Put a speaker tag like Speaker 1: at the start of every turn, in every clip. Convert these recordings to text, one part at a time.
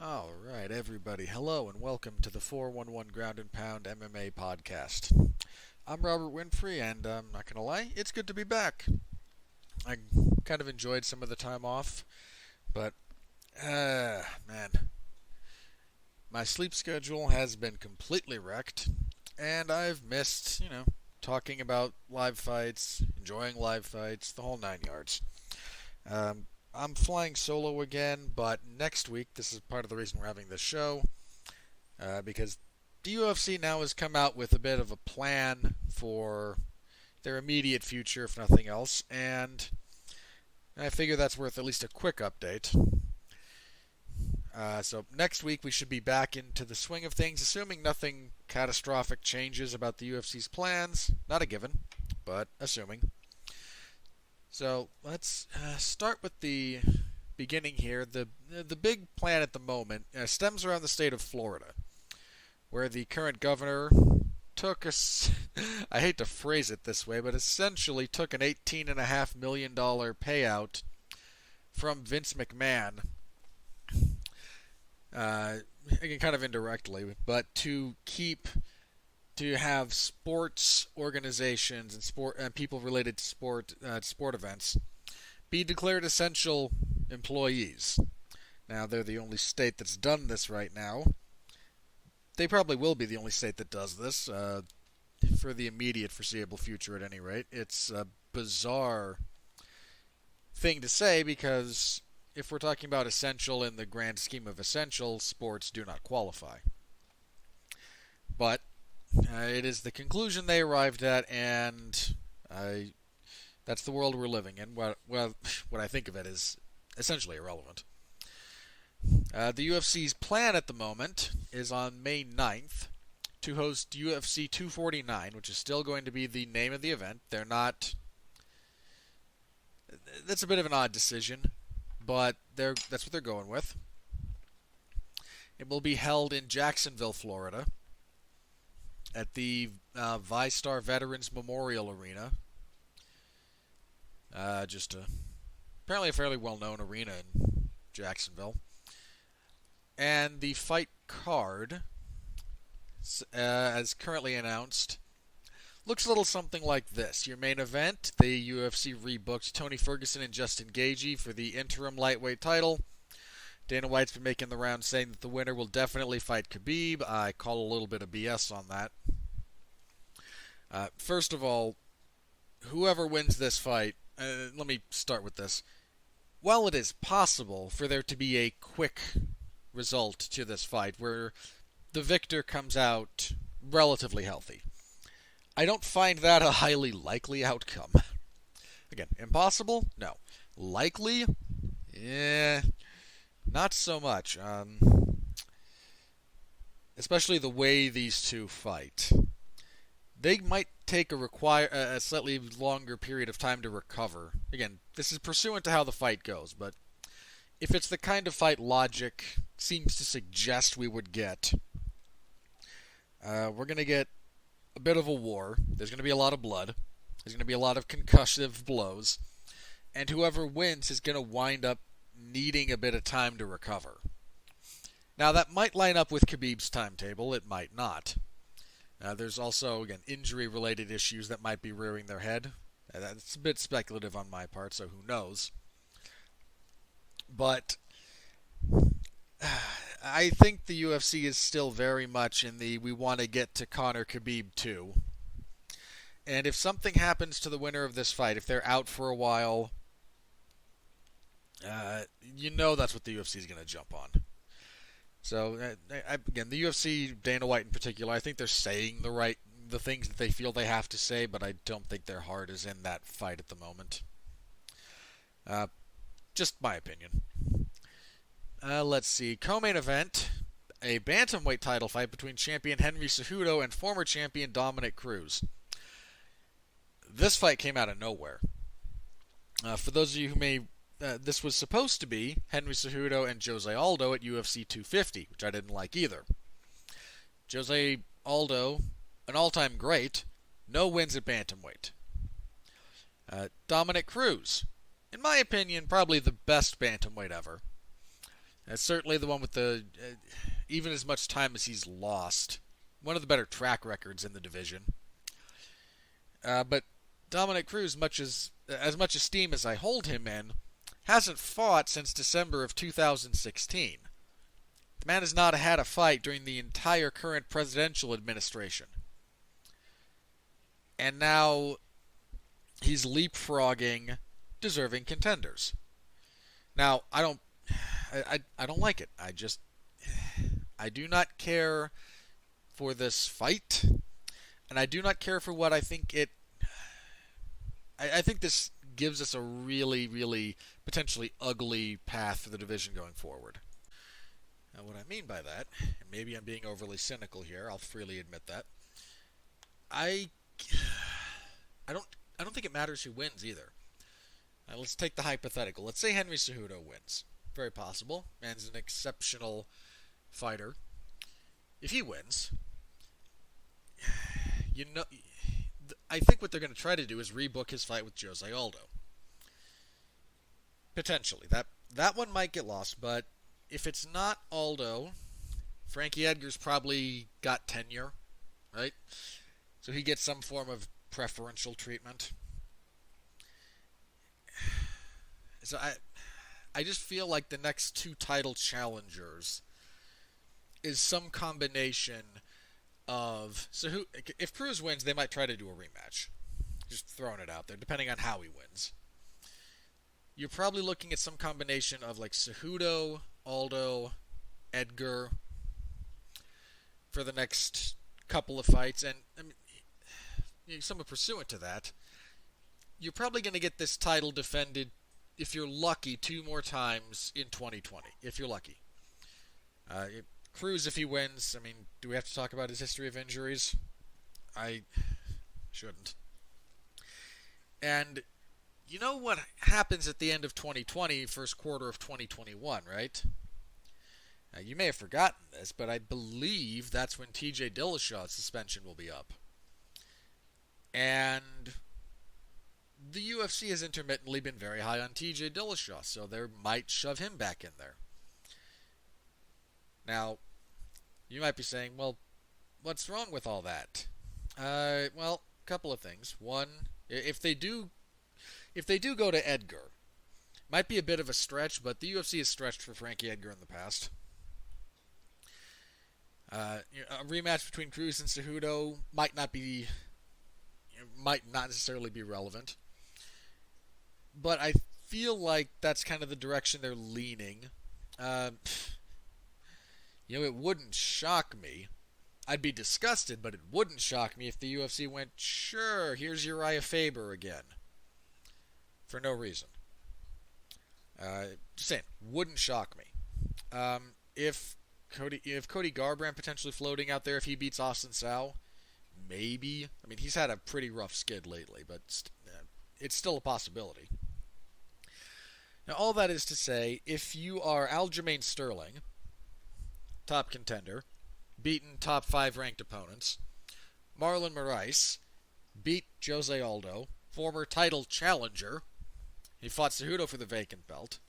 Speaker 1: All right, everybody. Hello and welcome to the 411 Ground and Pound MMA podcast. I'm Robert Winfrey, and I'm not gonna lie, it's good to be back. I kind of enjoyed some of the time off, but man, my sleep schedule has been completely wrecked, and I've missed, talking about live fights, enjoying live fights, the whole nine yards. Um, I'm flying solo again, but next week, this is part of the reason we're having this show, because the UFC now has come out with a bit of a plan for their immediate future, if nothing else, and I figure that's worth at least a quick update. So next week we should be back into the swing of things, assuming nothing catastrophic changes about the UFC's plans. Not a given, but assuming. So let's start with the beginning here. The big plan at the moment stems around the state of Florida, where the current governor took I hate to phrase it this way, but essentially took an $18.5 million payout from Vince McMahon, again, kind of indirectly, but to have sports organizations and people related to sport events be declared essential employees. Now, they're the only state that's done this right now. They probably will be the only state that does this for the immediate foreseeable future, at any rate. It's a bizarre thing to say because if we're talking about essential in the grand scheme of essential, sports do not qualify. But it is the conclusion they arrived at, and that's the world we're living in. What I think of it is essentially irrelevant. The UFC's plan at the moment is on May 9th to host UFC 249, which is still going to be the name of the event. That's a bit of an odd decision, but that's what they're going with. It will be held in Jacksonville, Florida, at the VyStar Veterans Memorial Arena. Apparently a fairly well-known arena in Jacksonville. And the fight card, as currently announced, looks a little something like this. Your main event, the UFC rebooked Tony Ferguson and Justin Gaethje for the interim lightweight title. Dana White's been making the rounds saying that the winner will definitely fight Khabib. I call a little bit of BS on that. First of all, whoever wins this fight, let me start with this. While it is possible for there to be a quick result to this fight where the victor comes out relatively healthy, I don't find that a highly likely outcome. Again, impossible? No. Likely? Yeah, not so much. Especially the way these two fight. They might take a slightly longer period of time to recover. Again, this is pursuant to how the fight goes, but if it's the kind of fight logic seems to suggest we would get, we're going to get a bit of a war. There's going to be a lot of blood. There's going to be a lot of concussive blows. And whoever wins is going to wind up needing a bit of time to recover. Now, that might line up with Khabib's timetable. It might not. There's also, again, injury-related issues that might be rearing their head. That's a bit speculative on my part, so who knows. But I think the UFC is still very much in the we want to get to Conor Khabib too. And if something happens to the winner of this fight, if they're out for a while, that's what the UFC is going to jump on. So, again, the UFC, Dana White in particular, I think they're saying the things that they feel they have to say, but I don't think their heart is in that fight at the moment. Just my opinion. Let's see. Co-main event, a bantamweight title fight between champion Henry Cejudo and former champion Dominick Cruz. This fight came out of nowhere. For those of you who may... this was supposed to be Henry Cejudo and Jose Aldo at UFC 250, which I didn't like either. Jose Aldo, an all-time great, no wins at bantamweight. Dominick Cruz, in my opinion, probably the best bantamweight ever. Certainly the one with the even as much time as he's lost, one of the better track records in the division. But Dominic Cruz, as much esteem as I hold him in, hasn't fought since December of 2016. The man has not had a fight during the entire current presidential administration. And now he's leapfrogging deserving contenders. Now, I don't like it. I do not care for this fight, and I do not care for what I think it. I think this gives us a really, really potentially ugly path for the division going forward. Now, what I mean by that, and maybe I'm being overly cynical here, I'll freely admit that. I, I don't think it matters who wins either. Now, let's take the hypothetical. Let's say Henry Cejudo wins. Very possible. Man's an exceptional fighter. If he wins, you know, I think what they're going to try to do is rebook his fight with Jose Aldo. Potentially. That one might get lost, but if it's not Aldo, Frankie Edgar's probably got tenure, right? So he gets some form of preferential treatment. So I just feel like the next two title challengers is some combination of... So if Cruz wins, they might try to do a rematch. Just throwing it out there, depending on how he wins. You're probably looking at some combination of like Cejudo, Aldo, Edgar for the next couple of fights. And I mean, somewhat pursuant to that, you're probably going to get this title defended, if you're lucky, 2 more times in 2020. If you're lucky. Cruz, if he wins, I mean, do we have to talk about his history of injuries? I shouldn't. And you know what happens at the end of 2020, first quarter of 2021, right? Now, you may have forgotten this, but I believe that's when TJ Dillashaw's suspension will be up. And the UFC has intermittently been very high on TJ Dillashaw, so they might shove him back in there. Now, you might be saying, well, what's wrong with all that? Well, a couple of things. One, if they do go to Edgar, might be a bit of a stretch, but the UFC has stretched for Frankie Edgar in the past. A rematch between Cruz and Cejudo might not necessarily be relevant. But I feel like that's kind of the direction they're leaning. It wouldn't shock me. I'd be disgusted, but it wouldn't shock me if the UFC went, sure, here's Uriah Faber again. For no reason. Just saying, wouldn't shock me. If Cody Garbrandt potentially floating out there, if he beats Austin Sao, maybe. I mean, he's had a pretty rough skid lately, but it's still a possibility. Now, all that is to say, if you are Aljamain Sterling, top contender, beaten top 5 ranked opponents, Marlon Moraes beat Jose Aldo, former title challenger. He fought Cejudo for the vacant belt.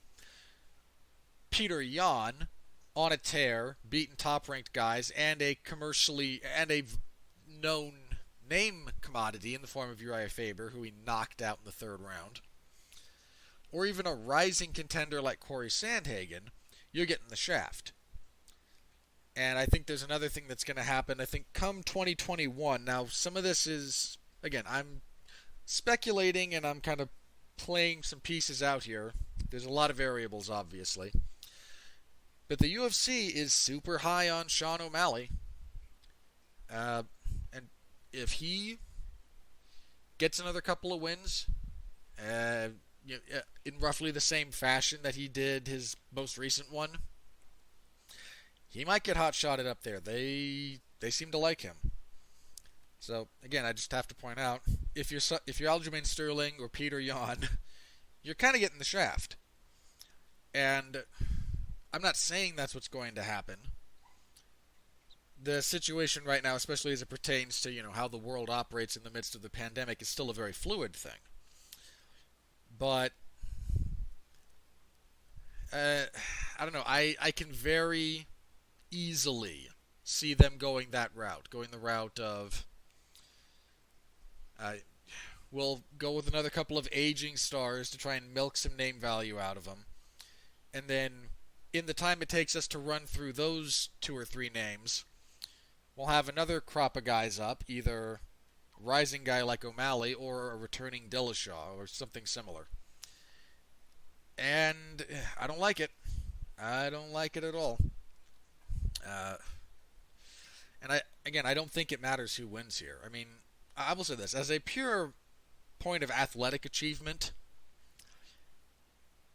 Speaker 1: Peter Yan, on a tear, beaten top-ranked guys, and a known name commodity in the form of Uriah Faber, who he knocked out in the 3rd round. Or even a rising contender like Corey Sandhagen, you're getting the shaft. And I think there's another thing that's going to happen. I think come 2021, now some of this is, again, I'm speculating and I'm kind of playing some pieces out here. There's a lot of variables, obviously. But the UFC is super high on Sean O'Malley. And if he gets another couple of wins, in roughly the same fashion that he did his most recent one, he might get hot-shotted up there. They seem to like him. So, again, I just have to point out, if you're Aljamain Sterling or Peter Yan, you're kind of getting the shaft. And I'm not saying that's what's going to happen. The situation right now, especially as it pertains to, how the world operates in the midst of the pandemic, is still a very fluid thing. But uh, I don't know. I can very easily see them going that route, going the route of uh, we'll go with another couple of aging stars to try and milk some name value out of them, and then in the time it takes us to run through those two or three names, we'll have another crop of guys up, either a rising guy like O'Malley or a returning Dillashaw or something similar. And I don't like it. I don't like it at all. Uh, and I don't think it matters who wins here. I mean, I will say this as a pure point of athletic achievement.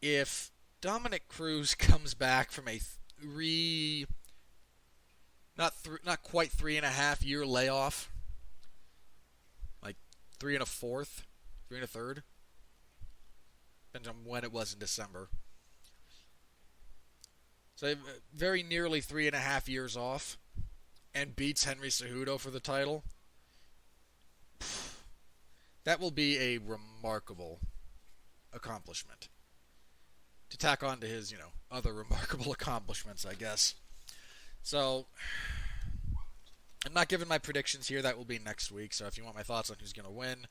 Speaker 1: If Dominic Cruz comes back from a not quite 3.5 year layoff, like 3 1/4, 3 1/3, depends on when it was in December. So very nearly 3.5 years off, and beats Henry Cejudo for the title. That will be a remarkable accomplishment to tack on to his, other remarkable accomplishments, I guess. So, I'm not giving my predictions here. That will be next week. So if you want my thoughts on who's going to win,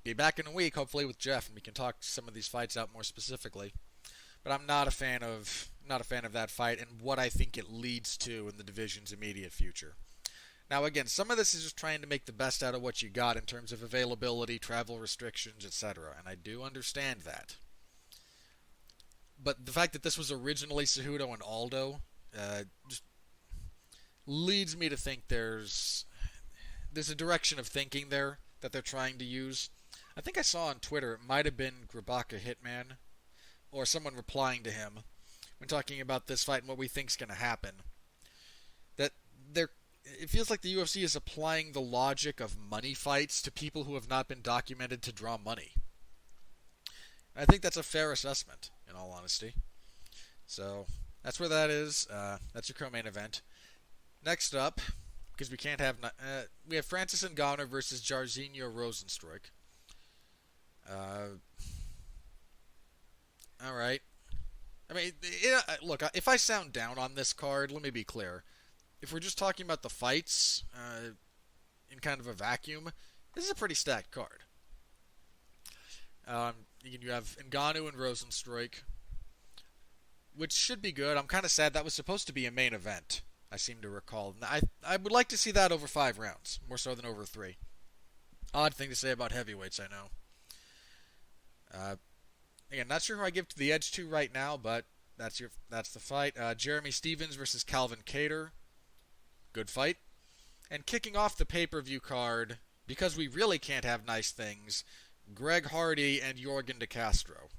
Speaker 1: be back in a week, hopefully with Jeff, and we can talk some of these fights out more specifically. But I'm not a fan of that fight and what I think it leads to in the division's immediate future. Now, again, some of this is just trying to make the best out of what you got in terms of availability, travel restrictions, etc. And I do understand that. But the fact that this was originally Cejudo and Aldo just leads me to think there's a direction of thinking there that they're trying to use. I think I saw on Twitter, it might have been Grabaka Hitman, or someone replying to him when talking about this fight and what we think is going to happen. That it feels like the UFC is applying the logic of money fights to people who have not been documented to draw money. I think that's a fair assessment, in all honesty. So, that's where that is. That's your co-main event. Next up, because we can't have... we have Francis Ngannou versus Jairzinho Rozenstruik. Alright. I mean, look, if I sound down on this card, let me be clear. If we're just talking about the fights in kind of a vacuum, this is a pretty stacked card. You have Ngannou and Rozenstruik, which should be good. I'm kind of sad that was supposed to be a main event, I seem to recall. I would like to see that over 5 rounds, more so than over 3. Odd thing to say about heavyweights, I know. Again, not sure who I give to the edge to right now, but that's the fight. Jeremy Stevens versus Calvin Kattar. Good fight. And kicking off the pay-per-view card, because we really can't have nice things, Greg Hardy and Yorgan De Castro.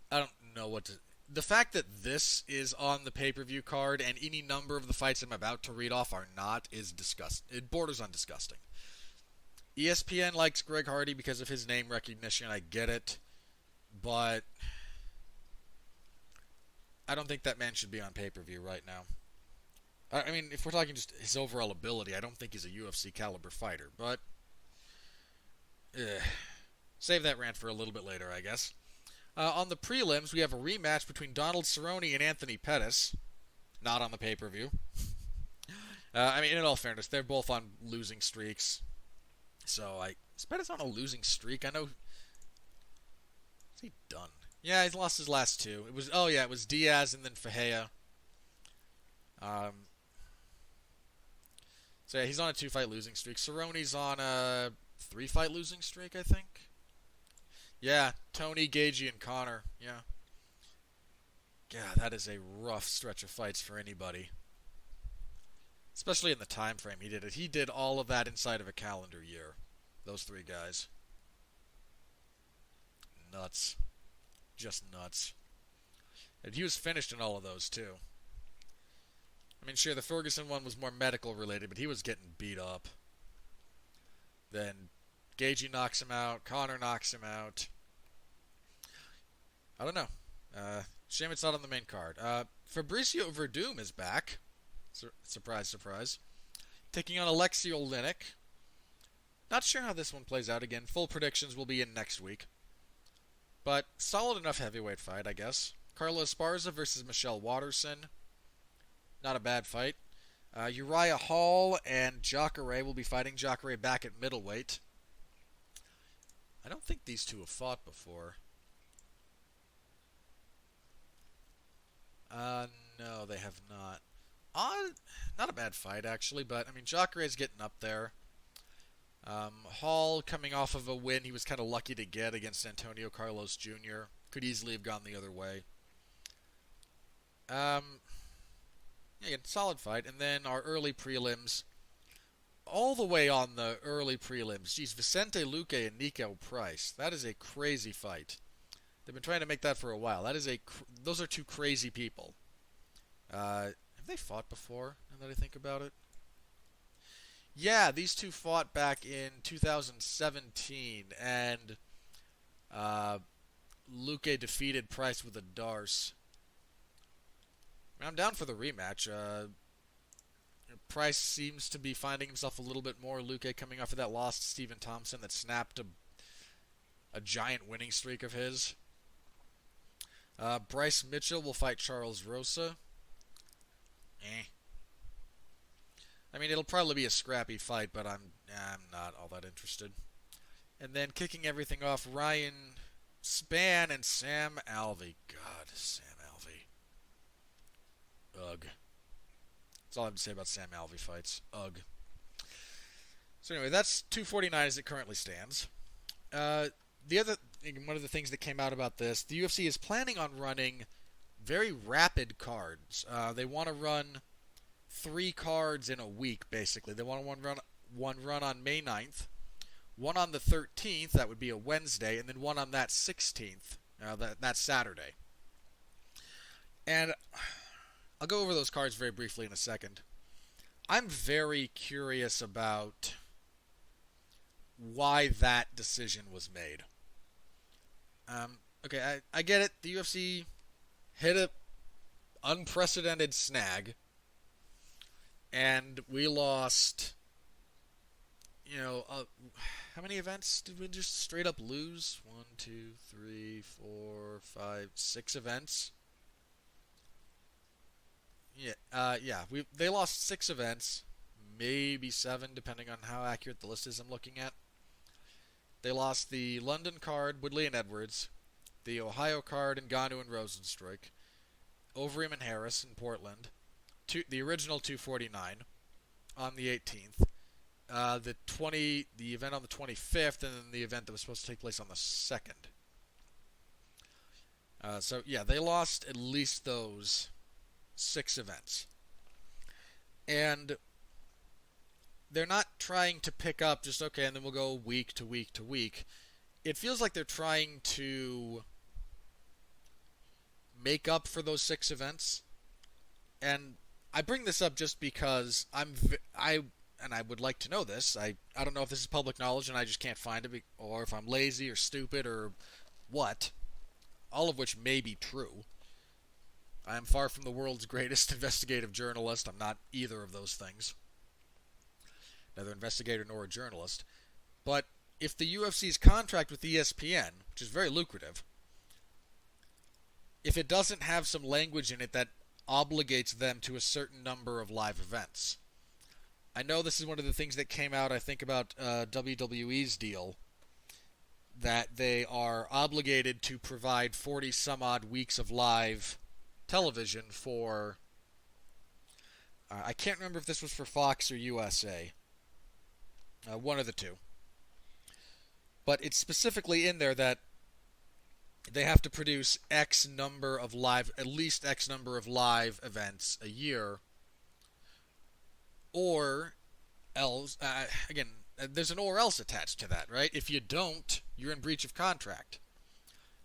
Speaker 1: I don't know what to... The fact that this is on the pay-per-view card and any number of the fights I'm about to read off are not is disgusting. It borders on disgusting. ESPN likes Greg Hardy because of his name recognition. I get it. But I don't think that man should be on pay-per-view right now. I mean, if we're talking just his overall ability, I don't think he's a UFC caliber fighter. But save that rant for a little bit later, I guess. On the prelims, we have a rematch between Donald Cerrone and Anthony Pettis. Not on the pay-per-view. I mean, in all fairness, they're both on losing streaks. So, is Pettis on a losing streak? I know... Is he done? Yeah, he's lost his last 2. It was Diaz and then Fajea. So yeah, he's on a 2-fight losing streak. Cerrone's on a 3-fight losing streak, I think. Yeah, Tony, Gaethje, and Conor. Yeah. Yeah, that is a rough stretch of fights for anybody. Especially in the time frame he did it. He did all of that inside of a calendar year. Those 3 guys. Nuts. Just nuts. And he was finished in all of those, too. I mean, sure, the Ferguson one was more medical related, but he was getting beat up. Then Gaethje knocks him out. Conor knocks him out. I don't know. Shame it's not on the main card. Fabricio Verdum is back. Surprise, surprise. Taking on Alexei Oleinik. Not sure how this one plays out again. Full predictions will be in next week. but solid enough heavyweight fight, I guess. Carla Esparza versus Michelle Waterson. Not a bad fight. Uriah Hall and Jacare will be fighting. Jacare back at middleweight. I don't think these two have fought before. No, they have not. Not a bad fight, actually, but, I mean, Jacare's getting up there. Hall coming off of a win he was kind of lucky to get against Antonio Carlos Jr. Could easily have gone the other way. Yeah, again, solid fight. And then our early prelims. All the way on the early prelims. Geez, Vicente Luque and Nico Price. That is a crazy fight. They've been trying to make that for a while. Those are two crazy people. Have they fought before, now that I think about it? Yeah, these two fought back in 2017, and Luque defeated Price with a Darce. I'm down for the rematch. Price seems to be finding himself a little bit more. Luque coming off of that loss to Stephen Thompson that snapped a giant winning streak of his. Bryce Mitchell will fight Charles Rosa. I mean, it'll probably be a scrappy fight, but I'm not all that interested. And then kicking everything off, Ryan Spann and Sam Alvey. God, Sam Alvey. Ugh. That's all I have to say about Sam Alvey fights. Ugh. So anyway, that's 249 as it currently stands. One of the things that came out about this, the UFC is planning on running very rapid cards. They want to run 3 cards in a week, basically. They want one run on May 9th, one on the 13th, that would be a Wednesday, and then one on that 16th, that Saturday. And I'll go over those cards very briefly in a second. I'm very curious about why that decision was made. Okay, I get it. The UFC hit an unprecedented snag, and we lost, how many events did we just straight up lose? 1, 2, 3, 4, 5, 6 events. They lost 6 events, maybe 7, depending on how accurate the list is I'm looking at. They lost the London card, Woodley and Edwards, the Ohio card, Ngannou and Rosenstruik, Overeem and Harris in Portland, the original 249 on the 18th, the event on the 25th, and then the event that was supposed to take place on the 2nd. They lost at least those 6 events. And they're not trying to pick up just, okay, and then we'll go week to week to week. It feels like they're trying to make up for those 6 events. And I bring this up just because I would like to know this. I don't know if this is public knowledge and I just can't find it, or if I'm lazy or stupid or what. All of which may be true. I am far from the world's greatest investigative journalist. I'm not either of those things. Neither investigator nor a journalist. But if the UFC's contract with ESPN, which is very lucrative, if it doesn't have some language in it that obligates them to a certain number of live events. I know this is one of the things that came out, I think, about WWE's deal, that they are obligated to provide 40 some odd weeks of live television for, I can't remember if this was for Fox or USA. One of the two. But it's specifically in there that they have to produce X number of live, at least X number of live events a year, or else, again, there's an or else attached to that, right? If you don't, you're in breach of contract.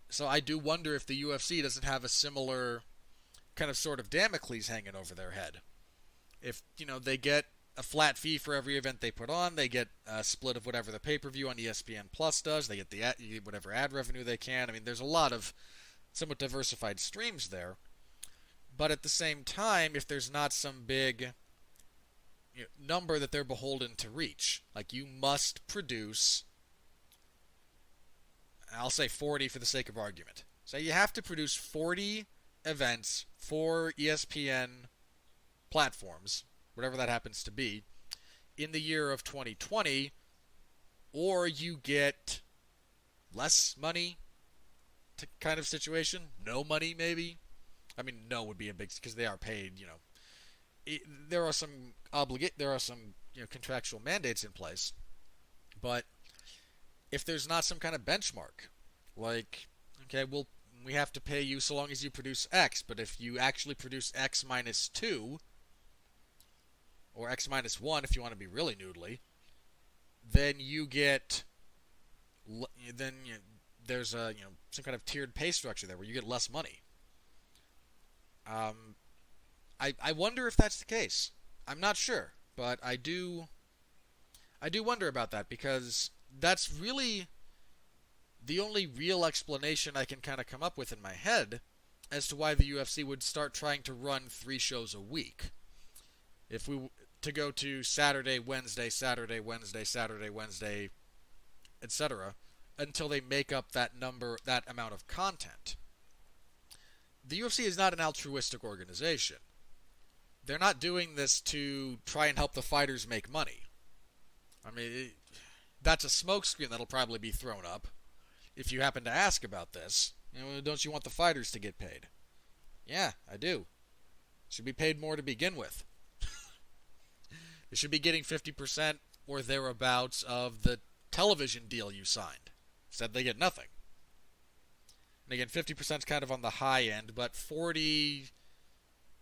Speaker 1: So I do wonder if the UFC doesn't have a similar kind of sort of Damocles hanging over their head. If, they get a flat fee for every event they put on, they get a split of whatever the pay-per-view on ESPN Plus does, they get whatever ad revenue they can. I mean, there's a lot of somewhat diversified streams there. But at the same time, if there's not some big number that they're beholden to reach, like you must produce, I'll say 40 for the sake of argument. So you have to produce 40 events for ESPN platforms, whatever that happens to be, in the year of 2020, or you get less money kind of situation. No money, maybe. I mean, no would be a big, because they are paid. There are some contractual mandates in place, but if there's not some kind of benchmark, like, okay, we have to pay you so long as you produce X, but if you actually produce X minus 2, or X minus 1 if you want to be really noodly, then you get, then there's some kind of tiered pay structure there where you get less money. I wonder if that's the case. I'm not sure, but I do wonder about that, because that's really the only real explanation I can kind of come up with in my head as to why the UFC would start trying to run 3 shows a week. If we to go to Saturday, Wednesday, Saturday, Wednesday, Saturday, Wednesday, etc., until they make up that amount of content. The UFC is not an altruistic organization. They're not doing this to try and help the fighters make money. I mean, that's a smokescreen that'll probably be thrown up if you happen to ask about this. Don't you want the fighters to get paid? Yeah, I do. Should be paid more to begin with. They should be getting 50% or thereabouts of the television deal you signed. Instead, they get nothing. And again, 50% is kind of on the high end, but 40.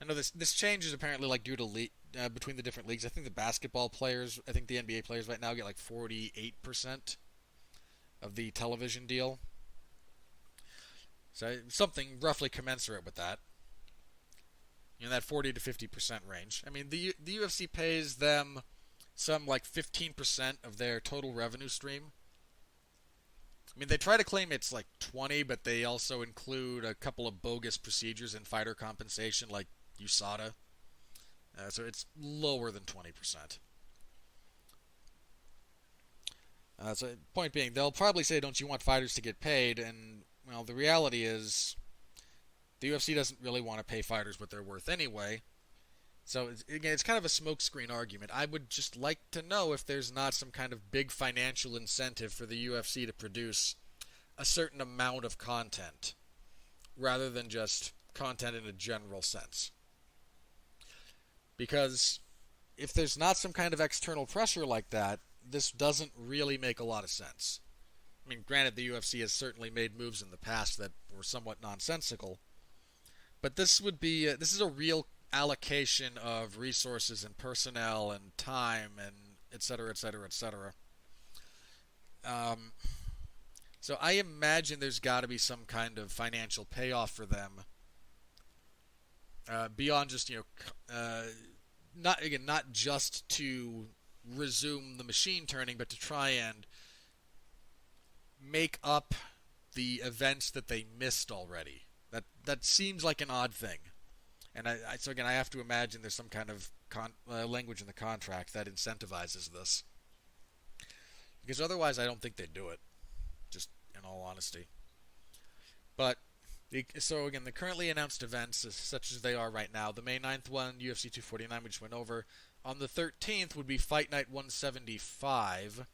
Speaker 1: I know this changes apparently like due to between the different leagues. I think the basketball players, I think the NBA players right now get like 48% of the television deal. So something roughly commensurate with that. That 40 to 50% range. I mean, the UFC pays them some like 15% of their total revenue stream. I mean, they try to claim it's like 20, but they also include a couple of bogus procedures in fighter compensation, like USADA. So it's lower than 20%. So point being, they'll probably say, don't you want fighters to get paid? And, well, the reality is the UFC doesn't really want to pay fighters what they're worth anyway. So, again, it's kind of a smokescreen argument. I would just like to know if there's not some kind of big financial incentive for the UFC to produce a certain amount of content, rather than just content in a general sense. Because if there's not some kind of external pressure like that, this doesn't really make a lot of sense. I mean, granted, the UFC has certainly made moves in the past that were somewhat nonsensical, but this is a real allocation of resources and personnel and time and et cetera, et cetera, et cetera. So I imagine there's got to be some kind of financial payoff for them, beyond just not just to resume the machine turning, but to try and make up the events that they missed already. That seems like an odd thing. And so again, I have to imagine there's some kind of language in the contract that incentivizes this. Because otherwise, I don't think they'd do it. Just in all honesty. But, so again, the currently announced events, such as they are right now, the May 9th one, UFC 249, we just went over. On the 13th would be Fight Night 175.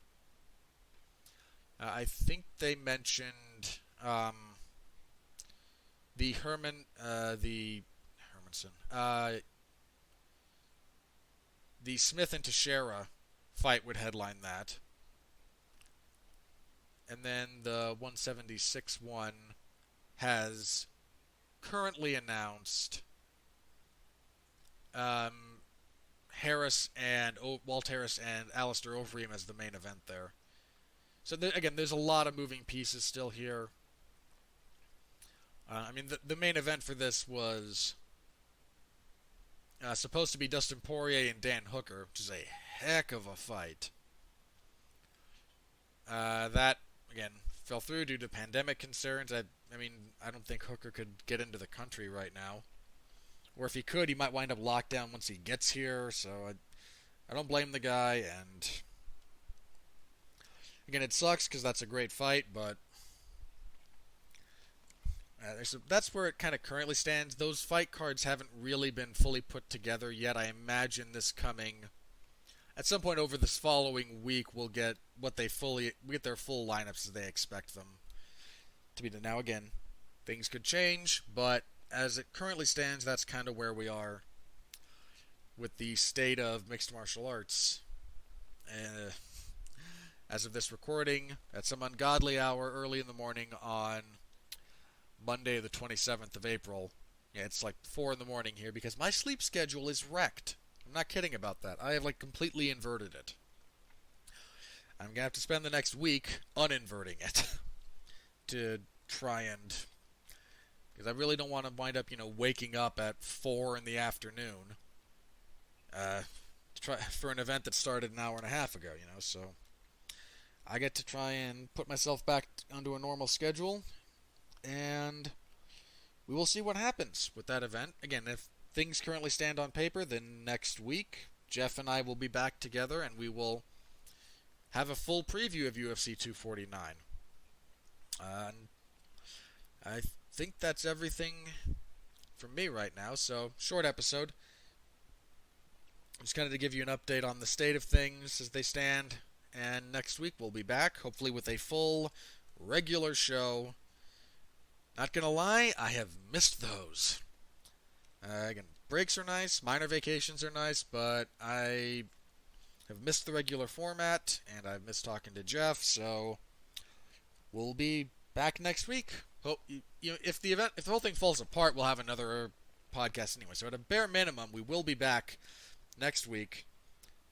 Speaker 1: I think they mentioned the Smith and Teixeira fight would headline that. And then the 176 one has currently announced Walt Harris and Alistair Overeem as the main event there. So again, there's a lot of moving pieces still here. I mean, the main event for this was supposed to be Dustin Poirier and Dan Hooker, which is a heck of a fight. That, again, fell through due to pandemic concerns. I mean, I don't think Hooker could get into the country right now. Or if he could, he might wind up locked down once he gets here, so I don't blame the guy, and again, it sucks because that's a great fight, but That's where it kind of currently stands. Those fight cards haven't really been fully put together yet. I imagine this coming at some point over this following week. We'll get their full lineups as they expect them to be. Now again, things could change, but as it currently stands, that's kind of where we are with the state of mixed martial arts. As of this recording, at some ungodly hour early in the morning on Monday, the 27th of April. Yeah, it's like 4 in the morning here because my sleep schedule is wrecked. I'm not kidding about that. I have completely inverted it. I'm going to have to spend the next week uninverting it to try and... Because I really don't want to wind up, waking up at 4 in the afternoon to try for an event that started an hour and a half ago, so I get to try and put myself back onto a normal schedule, and we will see what happens with that event. Again, if things currently stand on paper, then next week Jeff and I will be back together and we will have a full preview of UFC 249. I think that's everything from me right now, so short episode. Just kind of to give you an update on the state of things as they stand, and next week we'll be back, hopefully with a full, regular show. Not gonna lie, I have missed those. Again, breaks are nice, minor vacations are nice, but I have missed the regular format, and I've missed talking to Jeff, so we'll be back next week. Hope if the whole thing falls apart, we'll have another podcast anyway. So at a bare minimum, we will be back next week.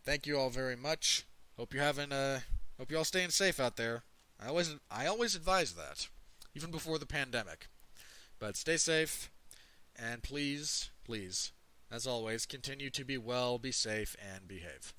Speaker 1: Thank you all very much. Hope you're all staying safe out there. I always advise that, even before the pandemic. But stay safe, and please, as always, continue to be well, be safe, and behave.